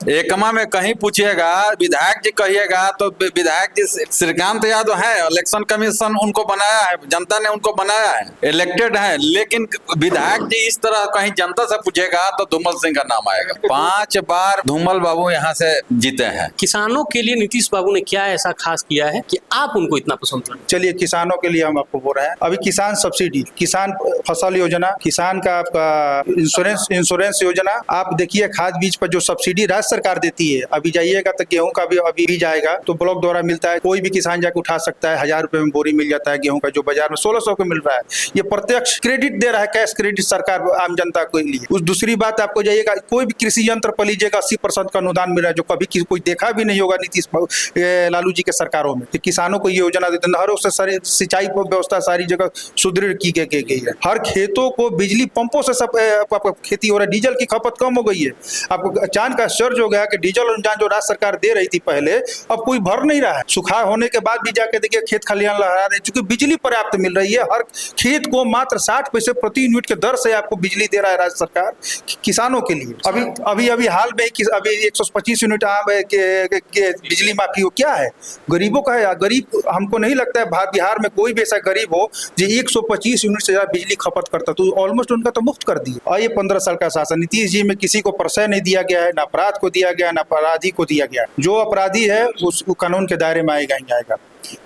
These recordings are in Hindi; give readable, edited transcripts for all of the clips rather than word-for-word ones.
एकमा में कहीं पूछिएगा, विधायक जी कहिएगा तो विधायक जी श्रीकांत यादव है, इलेक्शन कमीशन उनको बनाया है, जनता ने उनको बनाया है, इलेक्टेड है। लेकिन विधायक जी इस तरह कहीं जनता से पूछेगा तो धूमल सिंह का नाम आएगा। 5 बार धूमल बाबू यहाँ से जीते हैं। किसानों के लिए नीतीश बाबू ने क्या ऐसा खास किया है कि आप उनको इतना पसंद करें? चलिए, किसानों के लिए हम आपको बोल रहे हैं, अभी किसान सब्सिडी, किसान फसल योजना, किसान का आपका इंश्योरेंस योजना, आप देखिए खाद बीज पर जो सब्सिडी राज्य सरकार देती है, अभी जाइएगा तो गेहूं का भी अभी भी जाएगा तो ब्लॉक द्वारा मिलता है, कोई भी किसान जाकर उठा सकता है, 1000 रुपए में बोरी मिल जाता है गेहूं का, जो बाजार में 1600 को मिल रहा है। ये प्रत्यक्ष क्रेडिट दे रहा है, कैश क्रेडिट सरकार आम जनता के लिए। उस दूसरी बात आपको जाइएगा, कोई भी कृषि यंत्र पर लीजिएगा 80% का अनुदान मिल रहा है, जो कभी कोई देखा भी नहीं होगा नीतीश लालू जी के सरकारों में। किसानों को ये योजना देते हैं, हर उससे सारी सिंचाई व्यवस्था सारी जगह सुदृढ़ की गई है। हर खेतों को बिजली पंपों से सब खेती हो रहा है, डीजल की खपत कम हो गई है। आपको अचानक आश्चर्य हो गया कि डीजल अनुदान जो राज्य सरकार दे रही थी पहले, अब कोई भर नहीं रहा है। सुखाड़ होने के बाद भी जाके देखिए खेत खलिहान लहरा रहे, चूंकि बिजली पर्याप्त मिल रही है। हर खेत को मात्र 60 पैसे प्रति यूनिट के दर से आपको बिजली दे रहा है राज्य सरकार किसानों के लिए। अभी हाल में अभी 125 यूनिट के बिजली माफी हो, क्या है गरीबों का है। गरीब, हमको नहीं लगता है बिहार में कोई भी ऐसा गरीब हो जो 125 यूनिट से ज्यादा बिजली खपत करता, तो ऑलमोस्ट उनका तो मुफ्त कर दिया। और ये 15 साल का शासन नीतीश जी में किसी को प्रशय नहीं दिया गया है, ना अपराध को दिया गया, ना अपराधी को दिया गया। जो अपराधी है उस कानून के दायरे में आएगा।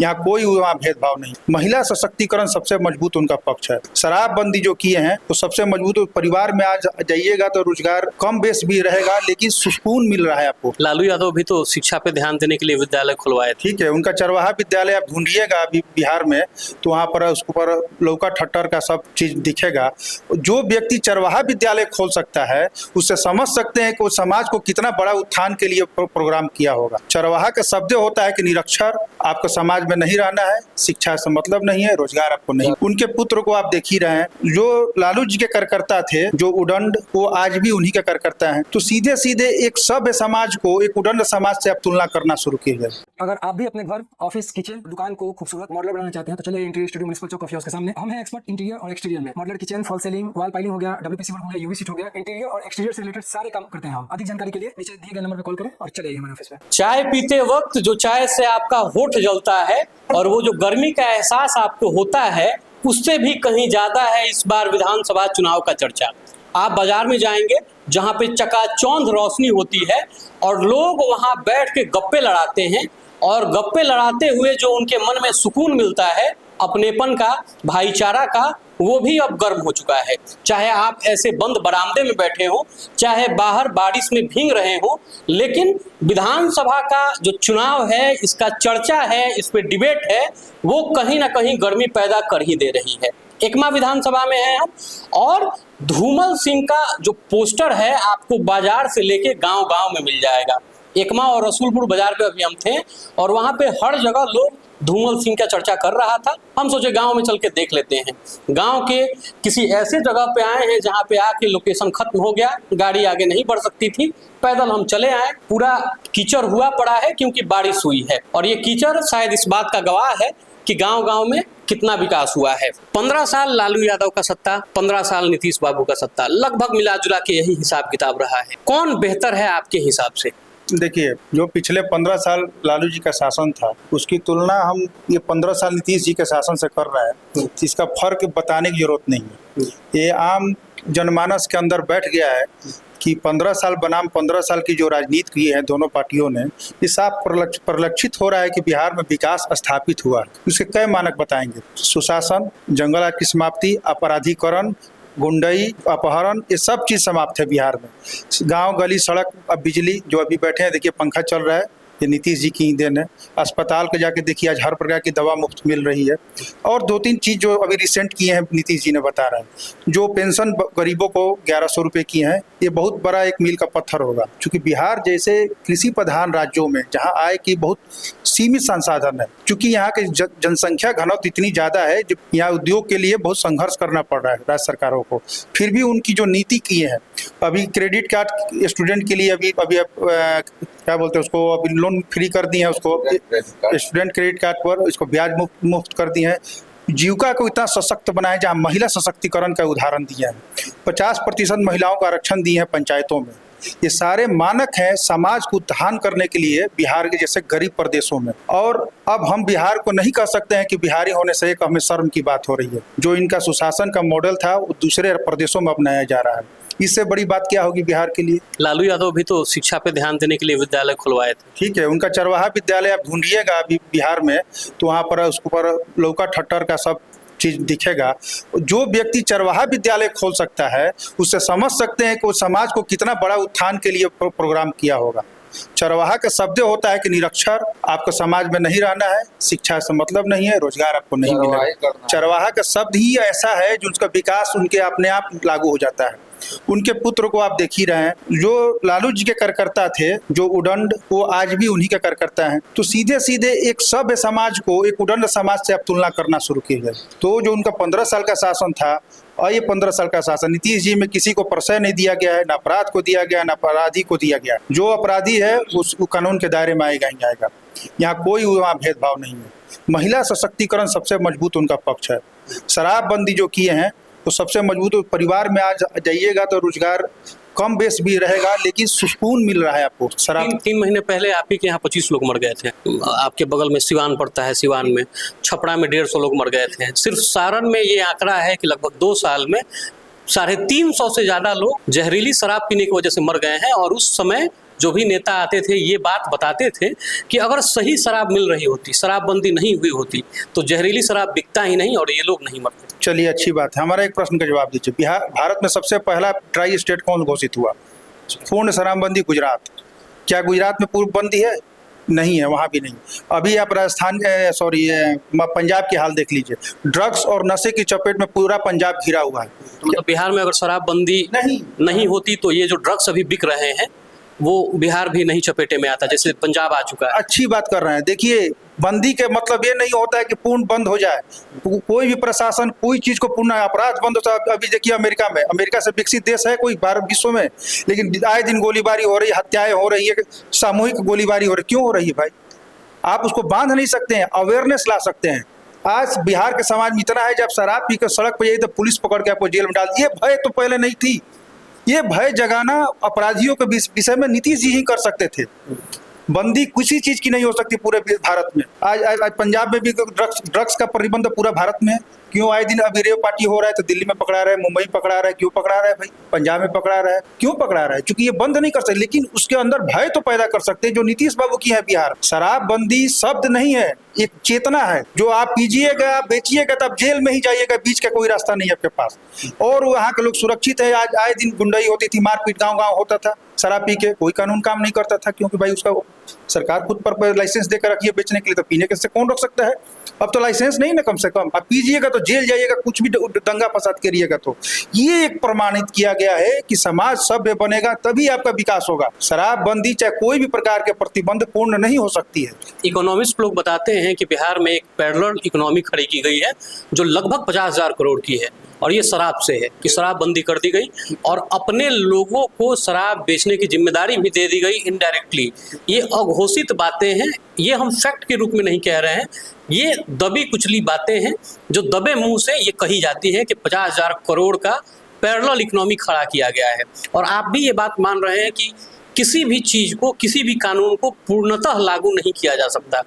यहाँ कोई वहाँ भेदभाव नहीं। महिला सशक्तिकरण सबसे मजबूत उनका पक्ष है। शराबबंदी जो किए हैं तो सबसे मजबूत। परिवार में आज जाइएगा तो रोजगार कम बेस भी रहेगा, लेकिन सुकून मिल रहा है आपको। लालू यादव भी तो शिक्षा पे ध्यान देने के लिए विद्यालय खुलवाए थे। ठीक है, उनका चरवाहा विद्यालय आप ढूंढिएगा अभी बिहार में तो वहाँ पर उसके ऊपर लौका ठट्टर का सब चीज दिखेगा। जो व्यक्ति चरवाहा विद्यालय खोल सकता है उससे समझ सकते हैं कि वो समाज को कितना बड़ा उत्थान के लिए प्रोग्राम किया होगा। चरवाहा का शब्द होता है कि निरक्षर, आपको समाज में नहीं रहना है, शिक्षा से मतलब नहीं है, रोजगार आपको नहीं। उनके पुत्र को आप देख ही रहे हैं, जो लालू जी के कार्यकर्ता थे, जो उदंड, वो आज भी उन्हीं के कार्यकर्ता हैं। तो सीधे सीधे एक सभ्य समाज को एक उदंड समाज से आप तुलना करना शुरू कीजिए। अगर आप भी अपने घर, ऑफिस, किचन, दुकान को खूबसूरत मॉडलर बनाना चाहते हैं तो चलिए इंटीरियर स्टूडियो म्युनिसिपल चौक कॉफी हाउस के सामने। हम हैं एक्सपर्ट इंटीरियर और एक्सटीरियर में। Modeller kitchen, fall ceiling, wall piling हो गया, डब्ल्यूपीसी वर्क हो गया, यूवी सीट हो गया, इंटीरियर और एक्सटीरियर से रिलेटेड सारे काम करते हैं हम। अधिक जानकारी के लिए नीचे दिए गए नंबर पर कॉल करें और चले हमारे ऑफिस में। चाय पीते वक्त जो चाय से आपका होठ जलता है और वो जो गर्मी का एहसास आपको होता है, उससे भी कहीं ज्यादा है इस बार विधानसभा चुनाव का चर्चा। आप बाजार में जाएंगे जहां पे चकाचौंध रोशनी होती है और लोग वहां बैठ के गप्पे लड़ाते हैं, और गप्पे लड़ाते हुए जो उनके मन में सुकून मिलता है अपनेपन का, भाईचारा का, वो भी अब गर्म हो चुका है। चाहे आप ऐसे बंद बरामदे में बैठे हो, चाहे बाहर बारिश में भीग रहे हो, लेकिन विधानसभा का जो चुनाव है, इसका चर्चा है, इस पे डिबेट है, वो कहीं ना कहीं गर्मी पैदा कर ही दे रही है। एकमा विधानसभा में है हम, और धूमल सिंह का जो पोस्टर है आपको बाजार से लेके गांव गांव में मिल जाएगा। एकमा और रसूलपुर बाजार पे अभी हम थे और वहां पे हर जगह लोग धूमल सिंह का चर्चा कर रहा था। हम सोचे गांव में चल के देख लेते हैं। गांव के किसी ऐसे जगह पे आए हैं जहां पे आके लोकेशन खत्म हो गया, गाड़ी आगे नहीं बढ़ सकती थी, पैदल हम चले आए। पूरा कीचड़ हुआ पड़ा है क्योंकि बारिश हुई है, और ये कीचड़ शायद इस बात का गवाह है कि गांव गांव में कितना विकास हुआ है। 15 साल लालू यादव का सत्ता, 15 साल नीतीश बाबू का सत्ता, लगभग मिला जुला के यही हिसाब किताब रहा है। कौन बेहतर है आपके हिसाब से? देखिए, जो पिछले 15 साल लालू जी का शासन था उसकी तुलना हम ये 15 साल नीतीश जी के शासन से कर रहे हैं, इसका फर्क बताने की जरूरत नहीं है। ये आम जनमानस के अंदर बैठ गया है कि 15 साल बनाम 15 साल की जो राजनीति की है दोनों पार्टियों ने, ये साफ परिलक्षित हो रहा है कि बिहार में विकास स्थापित हुआ है। उसके कई मानक बताएंगे: सुशासन, जंगल आग की समाप्ति, अपराधीकरण, गुंडई, अपहरण, ये सब चीज़ समाप्त है बिहार में। गांव गली सड़क, अब बिजली, जो अभी बैठे हैं देखिए पंखा चल रहा है, ये नीतीश जी की ही देन है। अस्पताल के जाके देखिए आज हर प्रकार की दवा मुफ्त मिल रही है। और 2-3 चीज़ जो अभी रिसेंट किए हैं नीतीश जी ने बता रहे हैं, जो पेंशन गरीबों को 1100 रुपये की हैं, ये बहुत बड़ा एक मील का पत्थर होगा। चूँकि बिहार जैसे कृषि प्रधान राज्यों में जहाँ आय की बहुत सीमित संसाधन है, चूँकि यहाँ की जनसंख्या घनत्व इतनी ज़्यादा है, जब यहाँ उद्योग के लिए बहुत संघर्ष करना पड़ रहा है राज्य सरकारों को, फिर भी उनकी जो नीति की है, अभी क्रेडिट कार्ड स्टूडेंट के लिए अभी क्या बोलते हैं उसको, अभी लोन फ्री कर दिए हैं उसको, स्टूडेंट क्रेडिट कार्ड पर इसको ब्याज मुफ्त कर दिए हैं। जीविका को इतना सशक्त बनाया, जहाँ महिला सशक्तिकरण का उदाहरण दिया है। 50% महिलाओं का आरक्षण दिए हैं पंचायतों में। ये सारे मानक हैं समाज को उत्थान करने के लिए बिहार के जैसे गरीब प्रदेशों में। और अब हम बिहार को नहीं कह सकते हैं कि बिहारी होने से एक हमें शर्म की बात हो रही है। जो इनका सुशासन का मॉडल था वो दूसरे प्रदेशों में अपनाया जा रहा है। इससे बड़ी बात क्या होगी बिहार के लिए? लालू यादव भी तो शिक्षा पे ध्यान देने के लिए विद्यालय खुलवाए थे। ठीक है, उनका चरवाहा विद्यालय आप ढूंढिएगा अभी बिहार में तो वहाँ पर उसके ऊपर लौका ठट्टर का सब चीज दिखेगा। जो व्यक्ति चरवाहा विद्यालय खोल सकता है उससे समझ सकते हैं कि वो समाज को कितना बड़ा उत्थान के लिए प्रोग्राम किया होगा। चरवाहा का शब्द होता है कि निरक्षर, आपको समाज में नहीं रहना है, शिक्षा से मतलब नहीं है, रोजगार आपको नहीं मिलेगा। चरवाहा का शब्द ही ऐसा है जो उसका विकास उनके अपने आप लागू हो जाता है। उनके पुत्र को आप देख ही रहे हैं, जो लालू जी के कार्यकर्ता थे, जो उदंड, वो आज भी उन्हीं के कार्यकर्ता हैं। तो सीधे सीधे एक सभ्य समाज को एक उदंड समाज से आप तुलना करना शुरू कीजिए। तो जो उनका 15 साल का शासन था और ये 15 साल का शासन, नीतीश जी में किसी को प्रश्रय नहीं दिया गया है, ना अपराध को दिया गया, ना अपराधी को दिया गया। जो अपराधी है उसको कानून के दायरे में आएगा। यहाँ कोई वहाँ भेदभाव नहीं है। महिला सशक्तिकरण सबसे मजबूत उनका पक्ष है। शराबबंदी जो किए हैं तो सबसे मजबूत। परिवार में आज जाइएगा तो रोजगार कम बेस भी रहेगा लेकिन सुकून मिल रहा है आपको। शराब 3 महीने पहले आप ही के यहाँ 25 लोग मर गए थे। आपके बगल में सिवान पड़ता है, सिवान में, छपरा में 150 लोग मर गए थे। सिर्फ सारण में ये आंकड़ा है कि लगभग 2 साल में 350 से ज्यादा लोग जहरीली शराब पीने की वजह से मर गए हैं। और उस समय जो भी नेता आते थे ये बात बताते थे कि अगर सही शराब मिल रही होती, शराबबंदी नहीं हुई होती तो जहरीली शराब बिकता ही नहीं और ये लोग नहीं मरते। चलिए, अच्छी बात है। हमारा एक प्रश्न का जवाब दीजिए। बिहार भारत में सबसे पहला ट्राई स्टेट कौन घोषित हुआ? पूर्ण शराबबंदी गुजरात। क्या गुजरात में पूर्ण बंदी है? नहीं है, वहाँ भी नहीं। अभी आप राजस्थान पंजाब की हाल देख लीजिए। ड्रग्स और नशे की चपेट में पूरा पंजाब घिरा हुआ है। मतलब बिहार में अगर शराबबंदी नहीं होती तो ये जो ड्रग्स अभी बिक रहे हैं वो बिहार भी नहीं चपेटे में आता, जैसे पंजाब आ चुका है। अच्छी बात कर रहे हैं। देखिए, बंदी के मतलब ये नहीं होता है कि पूर्ण बंद हो जाए। कोई भी प्रशासन कोई चीज को पूर्ण अपराध बंद होता है। अभी देखिए अमेरिका में, अमेरिका से विकसित देश है कोई भारत विश्व में, लेकिन आए दिन गोलीबारी हो रही है, हत्याएं हो रही है, सामूहिक गोलीबारी हो रही है। क्यों हो रही है भाई? आप उसको बांध नहीं सकते हैं, अवेयरनेस ला सकते हैं। आज बिहार के समाज में इतना है, जब शराब पीकर सड़क पर जाइए तो पुलिस पकड़ के आपको जेल में डाल दी। ये भय तो पहले नहीं थी। ये भय जगाना अपराधियों के विषय में नीतीश जी ही कर सकते थे। बंदी किसी चीज की नहीं हो सकती पूरे भारत में। आज पंजाब में भी ड्रग्स का प्रतिबंध पूरा भारत में है। क्यों आए दिन अभी रेव पार्टी हो रहा है तो दिल्ली में पकड़ा रहा है, मुंबई पकड़ा रहा है। क्यों पकड़ा रहा है भाई? पंजाब में पकड़ा रहा है। क्यों पकड़ा रहा है? क्योंकि ये बंद नहीं कर सकते, लेकिन उसके अंदर भय तो पैदा कर सकते हैं जो नीतीश बाबू की है बिहार। शराबबंदी शब्द नहीं है, एक चेतना है। जो आप पीजिएगा, आप बेचिएगा तो आप जेल में ही जाइएगा, बीच का कोई रास्ता नहीं है आपके पास। और वहाँ के लोग सुरक्षित है। आज आए दिन गुंडाई होती थी, मारपीट गाँव गाँव होता था। शराब पी के कोई कानून काम नहीं करता था, क्योंकि भाई उसका सरकार खुद पर लाइसेंस देकर रखी है बेचने के लिए, तो पीने के से कौन रोक सकता है? अब तो लाइसेंस नहीं ना, कम से कम आप पीजिएगा तो जेल जाइएगा, कुछ भी दंगा फसाद करिएगा। तो ये एक प्रमाणित किया गया है कि समाज सभ्य बनेगा तभी आपका विकास होगा। शराबबंदी चाहे कोई भी प्रकार के प्रतिबंध पूर्ण नहीं हो सकती है। इकोनॉमिस्ट लोग बताते हैं कि बिहार में एक पैरेलल इकोनॉमी खड़ी की गई है जो लगभग 50,000 करोड़ की है, और ये शराब से है कि शराबबंदी कर दी गई और अपने लोगों को शराब बेचने की जिम्मेदारी भी दे दी गई इनडायरेक्टली। ये अघोषित बातें हैं, ये हम फैक्ट के रूप में नहीं कह रहे हैं। ये दबी कुचली बातें हैं जो दबे मुंह से ये कही जाती है कि 50,000 करोड़ का पैरेलल इकोनॉमी खड़ा किया गया है। और आप भी ये बात मान रहे हैं कि किसी भी चीज को, किसी भी कानून को पूर्णतः लागू नहीं किया जा सकता।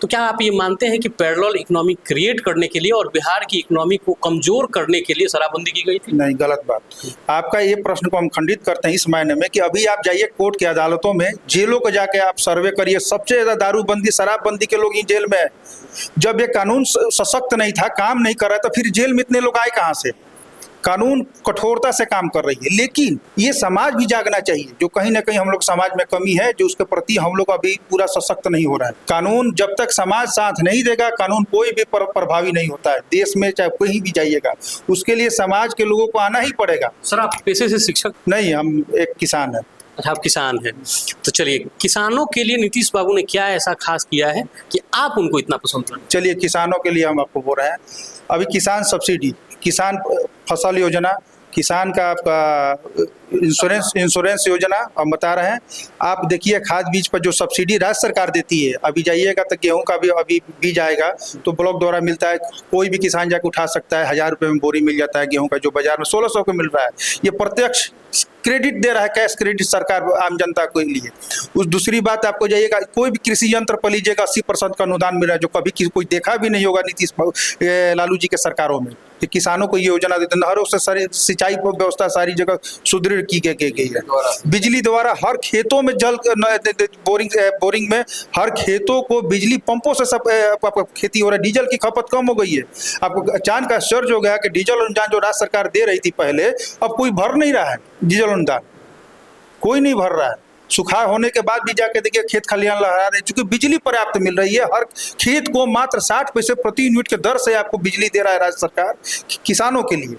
तो क्या आप ये मानते हैं कि पैरेलल इकोनॉमी क्रिएट करने के लिए और बिहार की इकोनॉमी को कमजोर करने के लिए शराबबंदी की गई थी? नहीं, गलत बात। आपका ये प्रश्न को हम खंडित करते हैं इस मायने में कि अभी आप जाइए कोर्ट की अदालतों में, जेलों को जाके आप सर्वे करिए, सबसे ज्यादा दारूबंदी शराबबंदी के लोग ही जेल में है। जब ये कानून सशक्त नहीं था, काम नहीं कर रहा था, फिर जेल में इतने लोग आए कहाँ से? कानून कठोरता से काम कर रही है, लेकिन ये समाज भी जागना चाहिए। जो कहीं ना कहीं हम लोग समाज में कमी है, जो उसके प्रति हम लोग अभी पूरा सशक्त नहीं हो रहा है। कानून जब तक समाज साथ नहीं देगा, कानून कोई भी प्रभावी नहीं होता है। देश में चाहे कहीं भी जाइएगा, उसके लिए समाज के लोगों को आना ही पड़ेगा। सर, आप पेशे से शिक्षक? नहीं, हम एक किसान है। अच्छा, आप किसान हैं। तो चलिए, किसानों के लिए नीतीश बाबू ने क्या ऐसा खास किया है कि आप उनको इतना पसंद करें? चलिए, किसानों के लिए हम आपको बोल रहे हैं, अभी किसान सब्सिडी, किसान फसल योजना, किसान का आपका इंश्योरेंस योजना हम बता रहे हैं। आप देखिए खाद बीज पर जो सब्सिडी राज्य सरकार देती है, अभी जाइएगा तो गेहूं का भी अभी बीज आएगा तो ब्लॉक द्वारा मिलता है, कोई भी किसान जाकर उठा सकता है, 1000 रुपये में बोरी मिल जाता है गेहूं का, जो बाजार में 1600 को मिल रहा है। ये प्रत्यक्ष क्रेडिट दे रहा है, कैश क्रेडिट सरकार आम जनता के लिए। उस दूसरी बात आपको जाइएगा, कोई भी कृषि यंत्र पर लीजिएगा 80% का अनुदान मिल रहा है, जो कभी कोई देखा भी नहीं होगा नीतीश लालू जी के सरकारों में कि किसानों को ये योजना देते हैं। नहरों से सारी सिंचाई व्यवस्था सारी जगह सुदृढ़ की गई है। बिजली द्वारा हर खेतों में जल बोरिंग में हर खेतों को बिजली पंपों से सब खेती हो रहा है। डीजल की खपत कम हो गई है। आपको अचानक आश्चर्य हो गया कि डीजल अनुदान जो राज्य सरकार दे रही थी पहले, अब कोई भर नहीं रहा है। डीजल अनुदान कोई नहीं भर रहा है। सुखाड़ होने के बाद भी जाके देखिए खेत खलिहान लहरा रहे, क्योंकि बिजली पर्याप्त मिल रही है। हर खेत को मात्र 60 पैसे प्रति यूनिट के दर से आपको बिजली दे रहा है राज्य सरकार किसानों के लिए।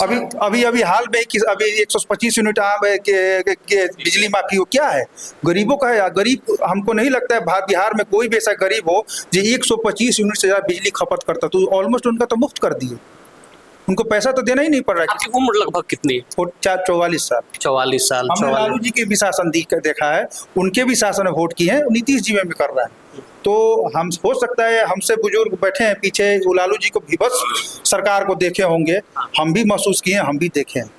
अभी हाल में अभी 125 यूनिट के बिजली माफी हो, क्या है गरीबों का है। गरीब हमको नहीं लगता है बिहार में कोई भी ऐसा गरीब हो जो 125 यूनिट से ज्यादा बिजली खपत करता, तो ऑलमोस्ट उनका तो मुफ्त कर दिए। उनको पैसा तो देना ही नहीं पड़ रहा है। आपकी उम्र लगभग कितनी है? 44 साल। 44 साल। हमने लालू जी के भी शासन देखा है, उनके भी शासन में वोट किए हैं, नीतीश जी में भी कर रहा है। तो हम हो सकता है हमसे बुजुर्ग बैठे हैं पीछे, लालू जी को भी बस सरकार को देखे होंगे, हम भी महसूस किए, हम भी देखे हैं,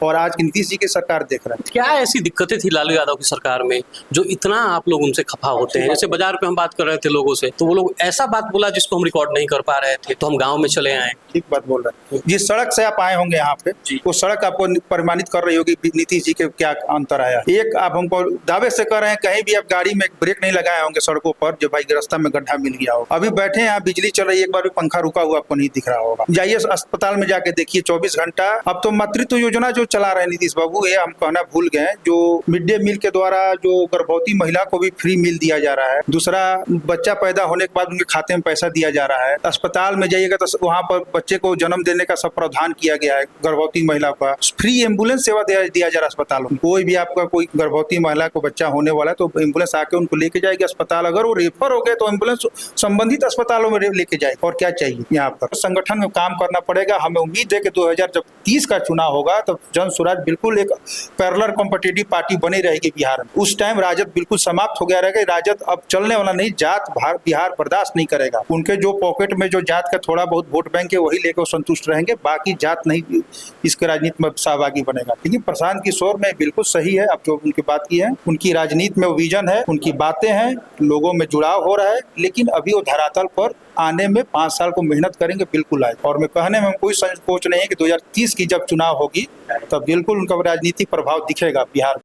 और आज की नीतीश जी की सरकार देख रहे हैं। क्या ऐसी दिक्कतें थी लालू यादव की सरकार में जो इतना आप लोग उनसे खफा होते हैं? जैसे बाजार पे हम बात कर रहे थे लोगों से, तो वो लोग ऐसा बात बोला जिसको हम रिकॉर्ड नहीं कर पा रहे थे, तो हम गाँव में चले आए। ठीक बात बोल रहे हैं। जिस सड़क से आप आए होंगे यहाँ पे, वो सड़क आपको प्रमाणित कर रही होगी नीतीश जी के क्या अंतर आया। एक आप हमको दावे से कर रहे हैं, कहीं भी आप गाड़ी में ब्रेक नहीं लगाए होंगे सड़कों पर, जो भाई रास्ता में गड्ढा मिल गया हो। अभी बैठे हैं, बिजली चल रही है, एक बार भी पंखा रुका हुआ आपको नहीं दिख रहा होगा। जाइए अस्पताल में जाके देखिए 24 घंटा। अब तो मातृत्व योजना जो चला रहे हैं नीतीश बाबू, ये हम कहना भूल गए, जो मिड डे मील के द्वारा जो गर्भवती महिला को भी फ्री मील दिया जा रहा है। दूसरा, बच्चा पैदा होने के बाद उनके खाते में पैसा दिया जा रहा है। अस्पताल में जाइएगा तो वहाँ पर बच्चे को जन्म देने का सब प्रावधान किया गया है। गर्भवती महिला का फ्री एम्बुलेंस सेवा दिया जा रहा है अस्पतालों में। कोई भी आपका कोई गर्भवती महिला को बच्चा होने वाला है तो एम्बुलेंस आके उनको लेके जाएगी अस्पताल। अगर वो रेफर हो गए तो एम्बुलेंस संबंधित अस्पतालों में लेके जाए। और क्या चाहिए यहाँ पर, संगठन में काम करना पड़ेगा। हमें उम्मीद है कि 2030 का चुनाव होगा तो जन स्वराज बिल्कुल एक पैरेलल कॉम्पिटिटिव पार्टी बनी रहेगी बिहार में। उस टाइम राजद बिल्कुल समाप्त हो गया रहेगा। राजद अब चलने वाला नहीं, जात बिहार बर्दाश्त नहीं करेगा। उनके जो पॉकेट में जो जात का थोड़ा बहुत वोट बैंक है वही लेकर संतुष्ट रहेंगे, बाकी जात नहीं इसके राजनीति में सहभागी बनेगा। लेकिन प्रशांत किशोर में बिल्कुल सही है, अब जो उनकी बात की है, उनकी राजनीति में विजन है, उनकी बातें हैं, लोगों में जुड़ाव हो रहा है, लेकिन अभी वो धरातल पर आने में 5 साल को मेहनत करेंगे, बिल्कुल आए। और मैं कहने में कोई संकोच नहीं है कि 2030 की जब चुनाव होगी तब बिल्कुल उनका राजनीतिक प्रभाव दिखेगा बिहार में।